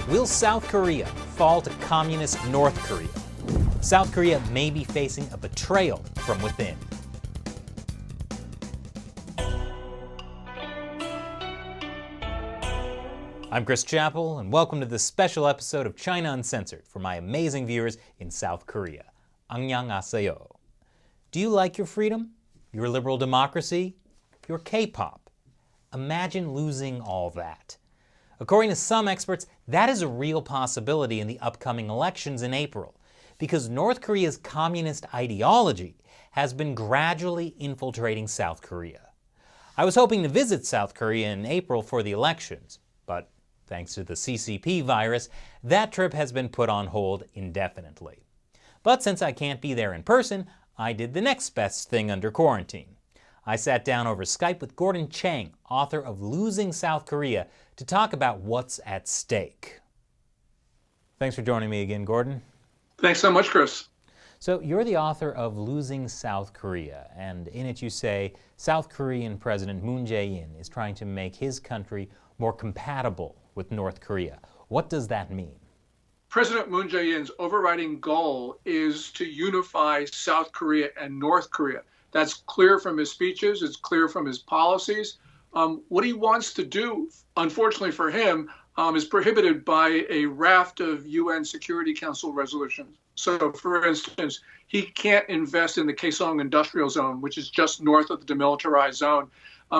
Will South Korea fall to communist North Korea? South Korea may be facing a betrayal from within. I'm Chris Chappell, and welcome to this special episode of China Uncensored for my amazing viewers in South Korea. Annyeonghaseyo. Do you like your freedom, your liberal democracy, your K-pop? Imagine losing all that. According to some experts, that is a real possibility in the upcoming elections in April, because North Korea's communist ideology has been gradually infiltrating South Korea. I was hoping to visit South Korea in April for the elections, but thanks to the CCP virus, that trip has been put on hold indefinitely. But since I can't be there in person, I did the next best thing under quarantine. I sat down over Skype with Gordon Chang, author of Losing South Korea, to talk about what's at stake. Thanks for joining me again, Gordon. Thanks so much, Chris. So you're the author of Losing South Korea, and in it you say South Korean President Moon Jae-in is trying to make his country more compatible with North Korea. What does that mean? President Moon Jae-in's overriding goal is to unify South Korea and North Korea. That's clear from his speeches. It's clear from his policies. What he wants to do, unfortunately for him, is prohibited by a raft of UN Security Council resolutions. So, for instance, he can't invest in the Kaesong Industrial Zone, which is just north of the demilitarized zone.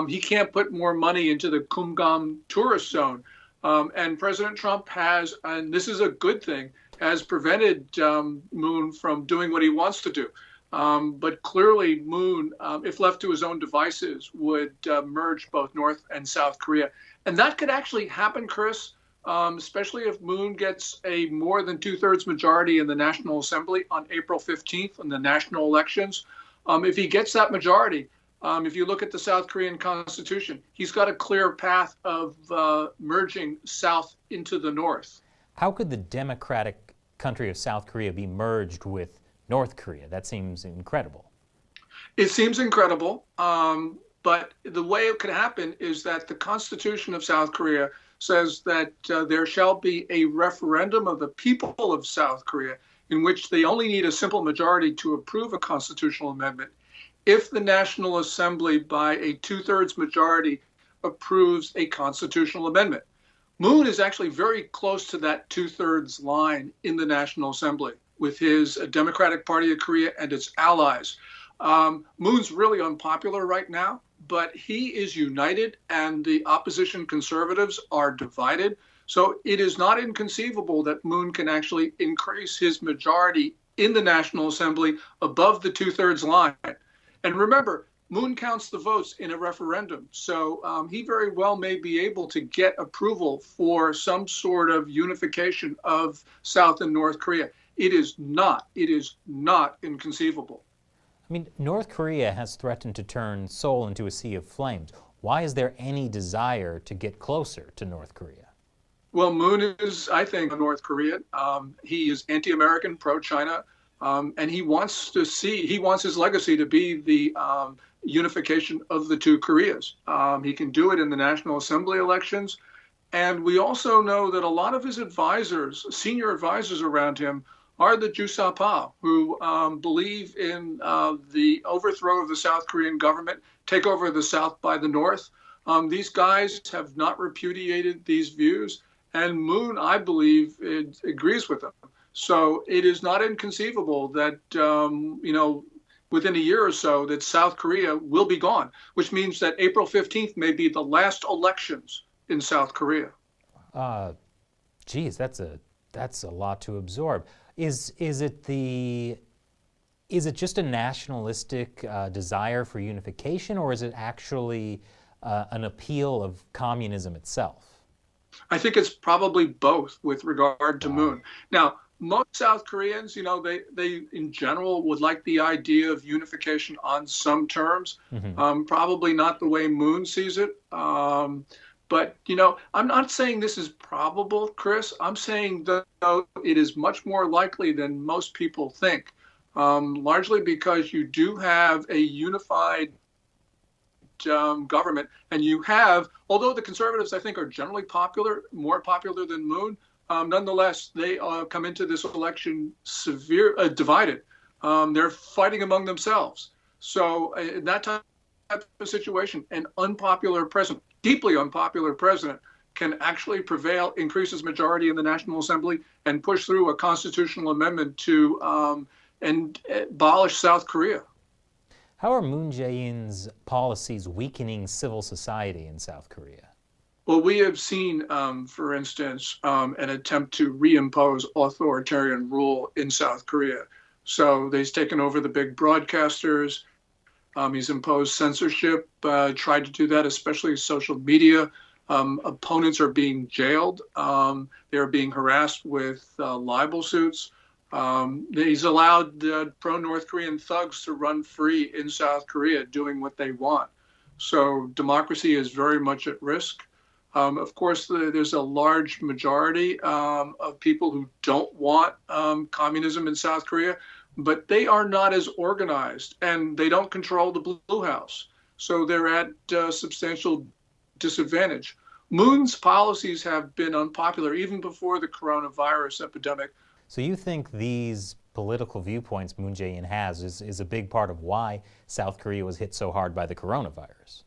He can't put more money into the Kumgam Tourist Zone. And President Trump has, and this is a good thing, has prevented Moon from doing what he wants to do. But clearly, Moon, if left to his own devices, would merge both North and South Korea. And that could actually happen, Chris, especially if Moon gets a more than two-thirds majority in the National Assembly on April 15th in the national elections. If he gets that majority, if you look at the South Korean Constitution, he's got a clear path of merging South into the North. How could the democratic country of South Korea be merged with North Korea? That seems incredible. It seems incredible, but the way it could happen is that the Constitution of South Korea says that there shall be a referendum of the people of South Korea in which they only need a simple majority to approve a constitutional amendment if the National Assembly by a two-thirds majority approves a constitutional amendment. Moon is actually very close to that two-thirds line in the National Assembly with his Democratic Party of Korea and its allies. Moon's really unpopular right now, but he is united and the opposition conservatives are divided. So it is not inconceivable that Moon can actually increase his majority in the National Assembly above the two-thirds line. And remember, Moon counts the votes in a referendum. So he very well may be able to get approval for some sort of unification of South and North Korea. It is not inconceivable. I mean, North Korea has threatened to turn Seoul into a sea of flames. Why is there any desire to get closer to North Korea? Well, Moon is, I think, a North Korean. He is anti-American, pro-China, and he wants his legacy to be the unification of the two Koreas. He can do it in the National Assembly elections. And we also know that a lot of his advisors, senior advisors around him, are the Jusapa, who believe in the overthrow of the South Korean government, take over the South by the North. These guys have not repudiated these views, and Moon, I believe, agrees with them. So it is not inconceivable that, within a year or so, that South Korea will be gone, which means that April 15th may be the last elections in South Korea. Geez, that's a lot to absorb. Is it just a nationalistic desire for unification, or is it actually an appeal of communism itself? I think it's probably both with regard to Moon. Now, most South Koreans, they in general would like the idea of unification on some terms, probably not the way Moon sees it. But, I'm not saying this is probable, Chris. I'm saying, though, it is much more likely than most people think, largely because you do have a unified government, and you have, although the conservatives, I think, are generally popular, more popular than Moon, Nonetheless, they come into this election divided. They're fighting among themselves. So in that type of situation, an unpopular president, deeply unpopular president, can actually prevail, increase his majority in the National Assembly, and push through a constitutional amendment to abolish South Korea. How are Moon Jae-in's policies weakening civil society in South Korea? Well, we have seen, for instance, an attempt to reimpose authoritarian rule in South Korea. So he's taken over the big broadcasters. He's imposed censorship, tried to do that, especially social media. Opponents are being jailed. They're being harassed with libel suits. He's allowed pro-North Korean thugs to run free in South Korea doing what they want. So democracy is very much at risk. Of course, there's a large majority of people who don't want communism in South Korea, but they are not as organized and they don't control the Blue House. So they're at substantial disadvantage. Moon's policies have been unpopular even before the coronavirus epidemic. So you think these political viewpoints Moon Jae-in has is a big part of why South Korea was hit so hard by the coronavirus?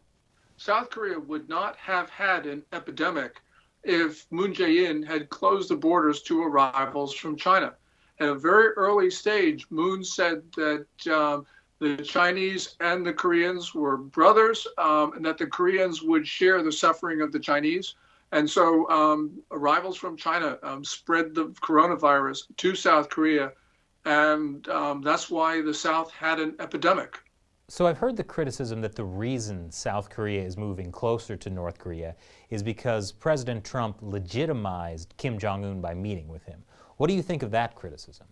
South Korea would not have had an epidemic if Moon Jae-in had closed the borders to arrivals from China. At a very early stage, Moon said that the Chinese and the Koreans were brothers, and that the Koreans would share the suffering of the Chinese. And so arrivals from China spread the coronavirus to South Korea, and that's why the South had an epidemic. So I've heard the criticism that the reason South Korea is moving closer to North Korea is because President Trump legitimized Kim Jong-un by meeting with him. What do you think of that criticism?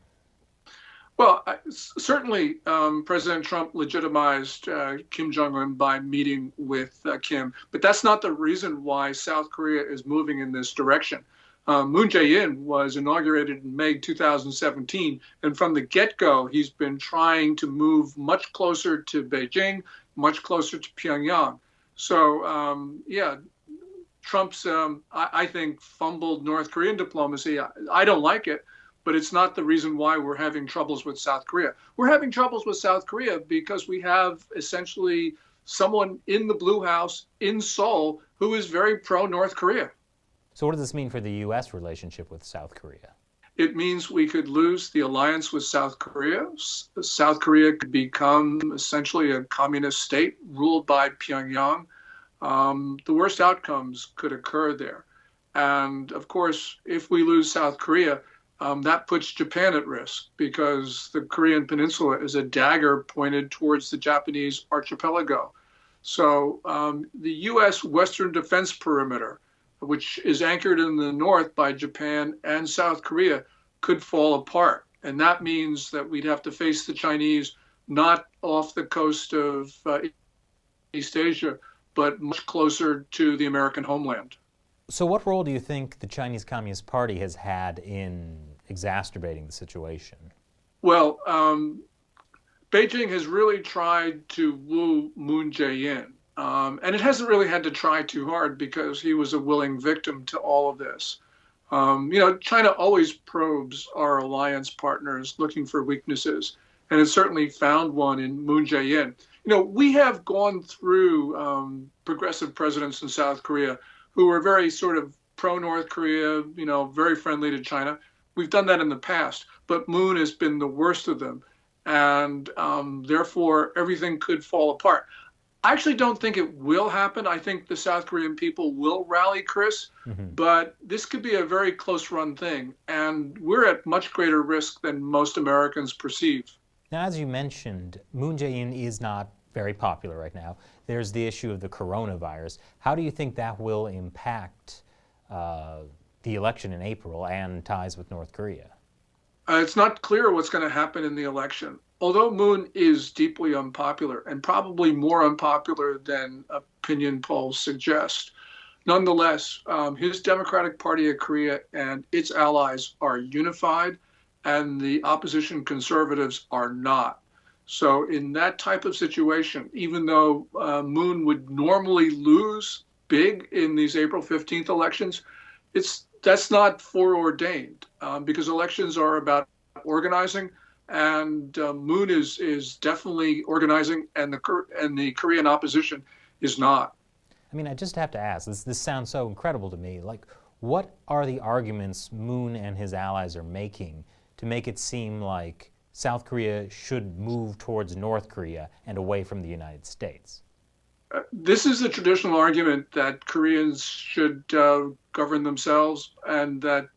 Well, certainly President Trump legitimized Kim Jong-un by meeting with Kim, but that's not the reason why South Korea is moving in this direction. Moon Jae-in was inaugurated in May 2017, and from the get-go, he's been trying to move much closer to Beijing, much closer to Pyongyang. So, yeah, Trump's, I think, fumbled North Korean diplomacy. I don't like it, but it's not the reason why we're having troubles with South Korea. We're having troubles with South Korea because we have essentially someone in the Blue House in Seoul who is very pro-North Korea. So what does this mean for the U.S. relationship with South Korea? It means we could lose the alliance with South Korea. South Korea could become essentially a communist state ruled by Pyongyang. The worst outcomes could occur there. And of course, if we lose South Korea, that puts Japan at risk because the Korean Peninsula is a dagger pointed towards the Japanese archipelago. So the U.S. Western Defense Perimeter, which is anchored in the north by Japan and South Korea, could fall apart. And that means that we'd have to face the Chinese not off the coast of East Asia, but much closer to the American homeland. So what role do you think the Chinese Communist Party has had in exacerbating the situation? Well, Beijing has really tried to woo Moon Jae-in. And it hasn't really had to try too hard because he was a willing victim to all of this. China always probes our alliance partners looking for weaknesses, and it certainly found one in Moon Jae-in. We have gone through progressive presidents in South Korea who were very sort of pro-North Korea, very friendly to China. We've done that in the past, but Moon has been the worst of them, and therefore everything could fall apart. I actually don't think it will happen. I think the South Korean people will rally, Chris, but this could be a very close-run thing, and we're at much greater risk than most Americans perceive. Now, as you mentioned, Moon Jae-in is not very popular right now. There's the issue of the coronavirus. How do you think that will impact the election in April and ties with North Korea? It's not clear what's going to happen in the election. Although Moon is deeply unpopular, and probably more unpopular than opinion polls suggest, nonetheless, his Democratic Party of Korea and its allies are unified, and the opposition conservatives are not. So in that type of situation, even though Moon would normally lose big in these April 15th elections, it's That's not foreordained because elections are about organizing, and Moon is definitely organizing, and the Korean opposition is not. I mean, I just have to ask, this sounds so incredible to me. Like, what are the arguments Moon and his allies are making to make it seem like South Korea should move towards North Korea and away from the United States? This is the traditional argument that Koreans should govern themselves, and that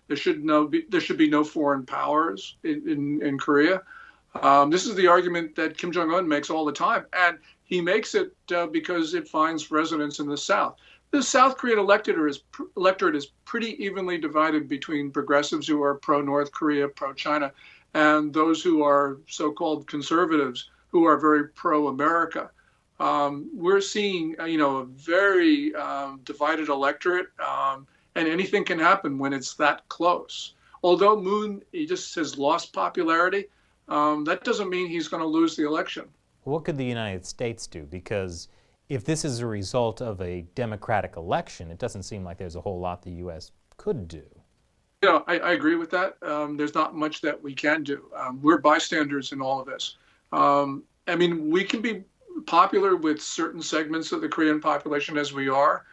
there should be no foreign powers in Korea. This is the argument that Kim Jong-un makes all the time, and he makes it because it finds resonance in the South. The South Korean electorate is pretty evenly divided between progressives who are pro-North Korea, pro-China, and those who are so-called conservatives who are very pro-America. We're seeing, a very divided electorate, and anything can happen when it's that close. Although Moon, he just has lost popularity, that doesn't mean he's going to lose the election. What could the United States do? Because if this is a result of a democratic election, it doesn't seem like there's a whole lot the U.S. could do. I agree with that. There's not much that we can do. We're bystanders in all of this. I mean, we can be popular with certain segments of the Korean population as we are,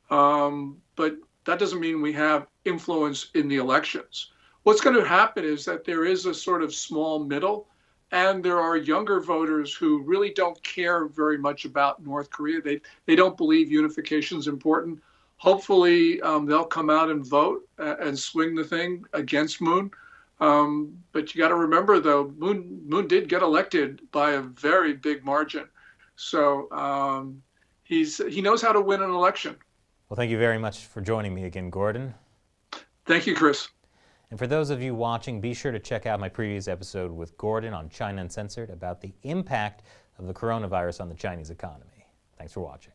but that doesn't mean we have influence in the elections. What's going to happen is that there is a sort of small middle, and there are younger voters who really don't care very much about North Korea. They don't believe unification is important. Hopefully, they'll come out and vote and swing the thing against Moon. But you got to remember, though, Moon did get elected by a very big margin. So he knows how to win an election. Well, thank you very much for joining me again, Gordon. Thank you, Chris. And for those of you watching, be sure to check out my previous episode with Gordon on China Uncensored about the impact of the coronavirus on the Chinese economy. Thanks for watching.